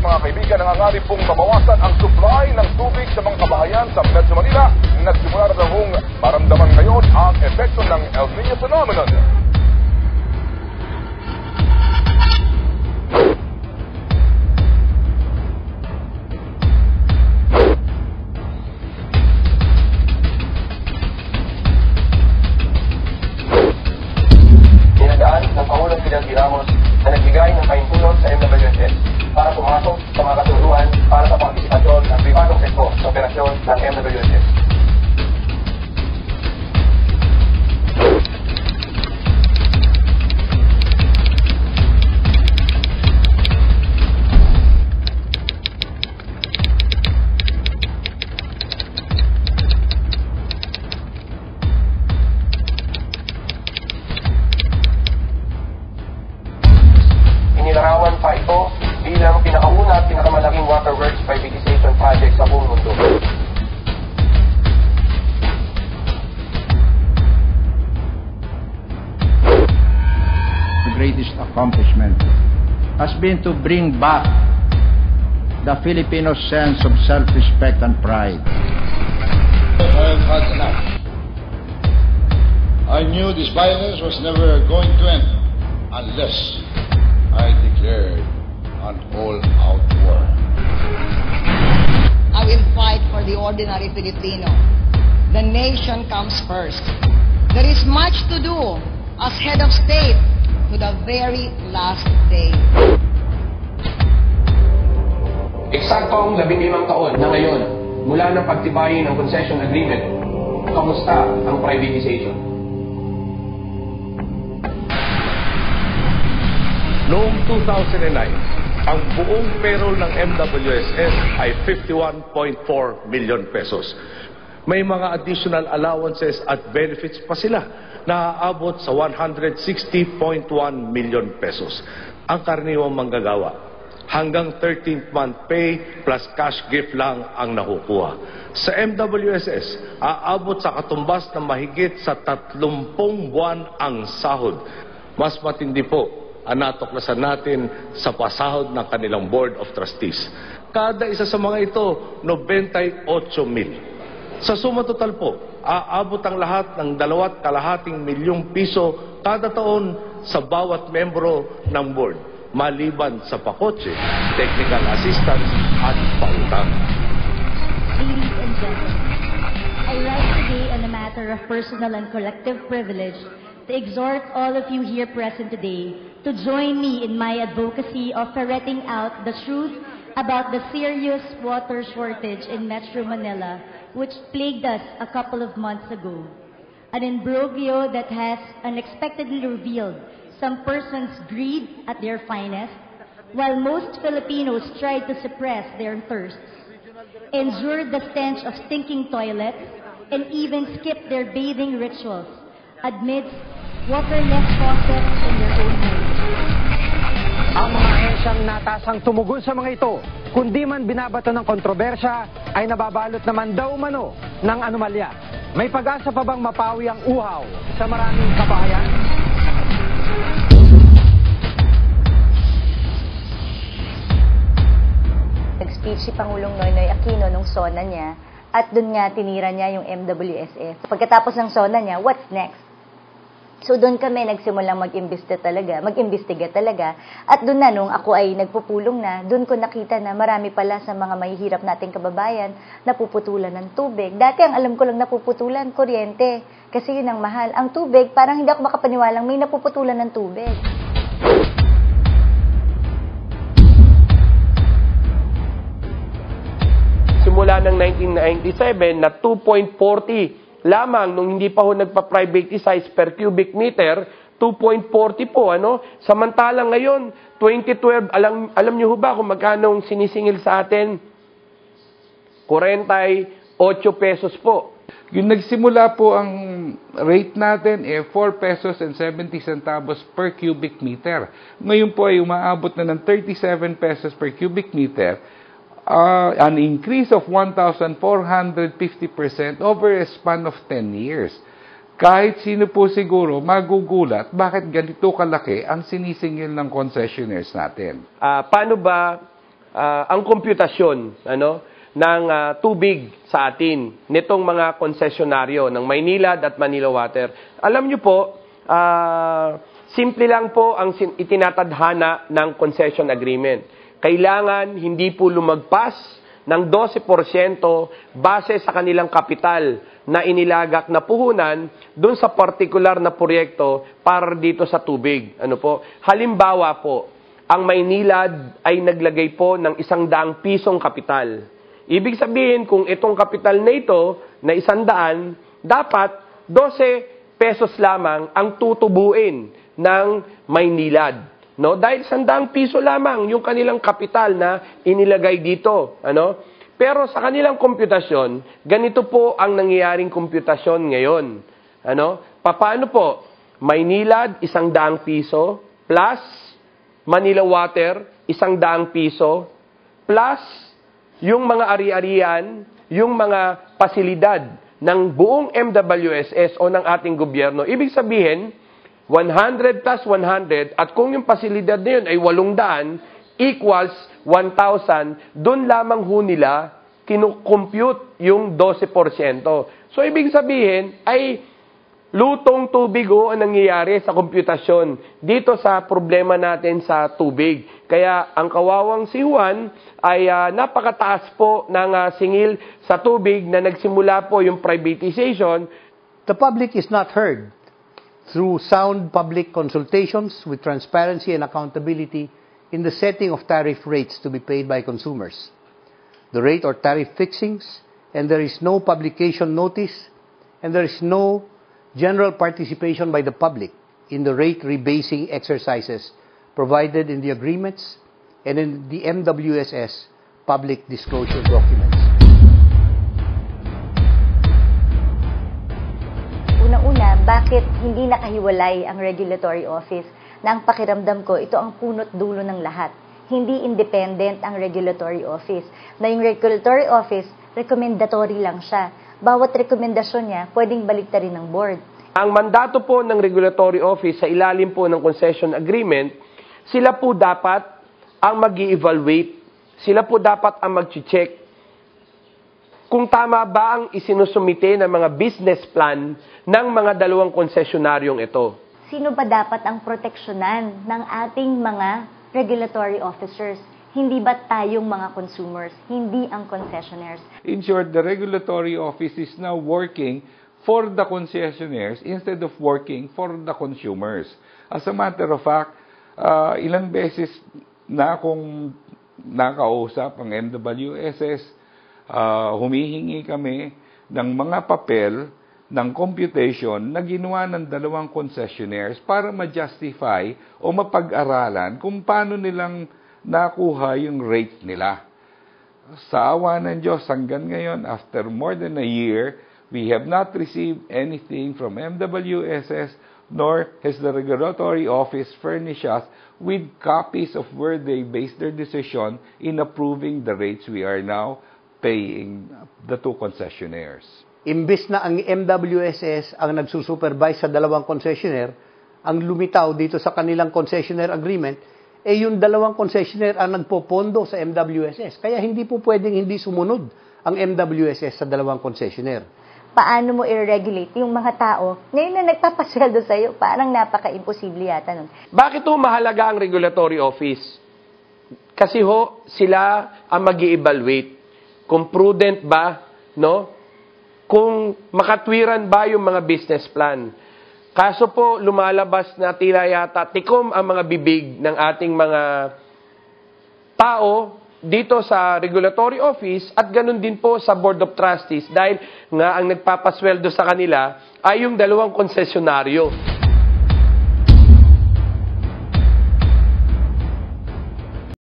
mga kaibigan, nangangarap pong mabawasan ang supply ng tubig sa mga kabahayan sa Metro Manila. Nagsimula na hong maramdaman ngayon ang epekto ng El Niño phenomenon. Dinadaan ng Pangulong Fidel P. Ramos na nagbigay ng pahintulot sa MWSS para pumasok sa mga katuruan para sa partisipasyon ng pribadong sektor sa operasyon ng MWSS. Inilarawan pa ito bilang pinakauna at pinakamalaking waterworks privatization project sa buong mundo. The greatest accomplishment has been to bring back the Filipino sense of self-respect and pride. I've had enough. I knew this violence was never going to end unless I declared an all-out war. I will fight for the ordinary Filipino. The nation comes first. There is much to do as head of state to the very last day. Eksaktong 15 taon na ngayon mula ng pagtibayin ng concession agreement. Kamusta ang privatization? Noong 2009, ang buong payroll ng MWSS ay 51.4 million pesos. May mga additional allowances at benefits pa sila na aabot sa 160.1 million pesos. Ang karaniwang manggagawa, hanggang 13th month pay plus cash gift lang ang nakukuha. Sa MWSS, aabot sa katumbas na mahigit sa 30 buwan ang sahod. Mas matindi po ang natuklasan natin sa pasahod ng kanilang Board of Trustees. Kada isa sa mga ito, 98 mil. Sa suma total po, aabot ang lahat ng 2.5 milyong piso kada taon sa bawat membro ng board, maliban sa pakotse, technical assistance at pautang. Ladies and gentlemen, I rise today on a matter of personal and collective privilege to exhort all of you here present today to join me in my advocacy of ferreting out the truth about the serious water shortage in Metro Manila, which plagued us a couple of months ago. An imbroglio that has unexpectedly revealed some persons' greed at their finest, while most Filipinos tried to suppress their thirsts, endured the stench of stinking toilets, and even skipped their bathing rituals amidst waterless faucets in their own homes. Ang mga ahensyang natasang tumugon sa mga ito, kundi man binabato ng kontrobersya, ay nababalot naman daw umano ng anomalya. May pag-asa pa bang mapawi ang uhaw sa maraming kabahayan? Nag-speech si Pangulong Noynoy Aquino nung SONA niya at dun nga tinira niya yung MWSS. Pagkatapos ng SONA niya, what's next? So doon kami nagsimulang mag-imbestiga talaga. At doon na, nung ako ay nagpupulong na, doon ko nakita na marami pala sa mga mahihirap nating kababayan napuputulan ng tubig. Dati ang alam ko lang napuputulan, kuryente. Kasi yun ang mahal. Ang tubig, parang hindi ako makapaniwalang may napuputulan ng tubig. Simula ng 1997 na 2.40 lamang nung hindi pa ho nagpa-privatize per cubic meter, 2.40 po, ano? Samantalang ngayon, 2012, alam niyo ho ba kung magkano sinisingil sa atin? 48 pesos po. Yung nagsimula po ang rate natin 4 pesos and 70 centavos per cubic meter. Ngayon po ay umaabot na ng 37 pesos per cubic meter. An increase of 1,450% over a span of 10 years. Kahit sino po siguro magugulat bakit ganito kalaki ang sinisingil ng concessionaires natin. Paano ba ang komputasyon ng tubig sa atin nitong mga konsesyonaryo ng Maynilad at Manila Water. Alam niyo po, simple lang po ang itinatadhana ng concession agreement. Kailangan hindi po lumagpas ng 12% base sa kanilang kapital na inilagak na puhunan doon sa partikular na proyekto para dito sa tubig. Halimbawa po, ang Maynilad ay naglagay po ng 100 pisong kapital. Ibig sabihin, kung itong kapital na ito, na 100, dapat 12 pesos lamang ang tutubuin ng Maynilad. Dahil 100 piso lamang yung kanilang kapital na inilagay dito. Pero sa kanilang komputasyon, ganito po ang nangyayaring komputasyon ngayon. Paano po? Maynilad, 100 piso, plus Manila Water, 100 piso, plus yung mga ari-arian, yung mga pasilidad ng buong MWSS o ng ating gobyerno. Ibig sabihin, 100 plus 100, at kung yung pasilidad na yun ay 800 equals 1,000, doon lamang ho nila kinukompute yung 12%. So, ibig sabihin ay lutong tubig ho ang nangyayari sa komputasyon dito sa problema natin sa tubig. Kaya ang kawawang si Juan ay napakataas po ng singil sa tubig na nagsimula po yung privatization. The public is not heard through sound public consultations with transparency and accountability in the setting of tariff rates to be paid by consumers. The rate or tariff fixings, and there is no publication notice, and there is no general participation by the public in the rate rebasing exercises provided in the agreements and in the MWSS public disclosure documents. Una-una, bakit hindi nakahiwalay ang regulatory office na ang pakiramdam ko, ito ang punot dulo ng lahat. Hindi independent ang regulatory office. Na yung regulatory office, recommendatory lang siya. Bawat rekomendasyon niya, pwedeng baliktarin ng board. Ang mandato po ng regulatory office sa ilalim po ng concession agreement, sila po dapat ang mag-i-evaluate, sila po dapat ang mag-check kung tama ba ang isinusumite ng mga business plan ng mga dalawang konsesionaryong ito. Sino ba dapat ang proteksyonan ng ating mga regulatory officers? Hindi ba tayong mga consumers, hindi ang concessionaires? In short, the regulatory office is now working for the concessionaires instead of working for the consumers. As a matter of fact, ilang beses na akong nakausap ang MWSS, humihingi kami ng mga papel ng computation na ginawa ng dalawang concessionaires para ma-justify o mapag-aralan kung paano nilang nakuha yung rate nila. Sa awa ng Diyos, hanggang ngayon, after more than a year, we have not received anything from MWSS, nor has the regulatory office furnished us with copies of where they based their decision in approving the rates we are now paying the two concessionaires. Imbes na ang MWSS ang nagsusupervise sa dalawang concessionaire, ang lumitaw dito sa kanilang concessionaire agreement, yung dalawang concessionaire ang nagpopondo sa MWSS. Kaya hindi po pwedeng hindi sumunod ang MWSS sa dalawang concessionaire. Paano mo i-regulate yung mga tao ngayon na nagpapasweldo sa'yo? Parang napaka-imposible yata nun. Bakit mahalaga ang regulatory office? Kasi sila ang mag-i-evaluate kung prudent ba, kung makatwiran ba yung mga business plan. Kaso po, lumalabas na tila yata tikom ang mga bibig ng ating mga tao dito sa regulatory office at ganun din po sa Board of Trustees dahil nga ang nagpapasweldo sa kanila ay yung dalawang konsesyonaryo.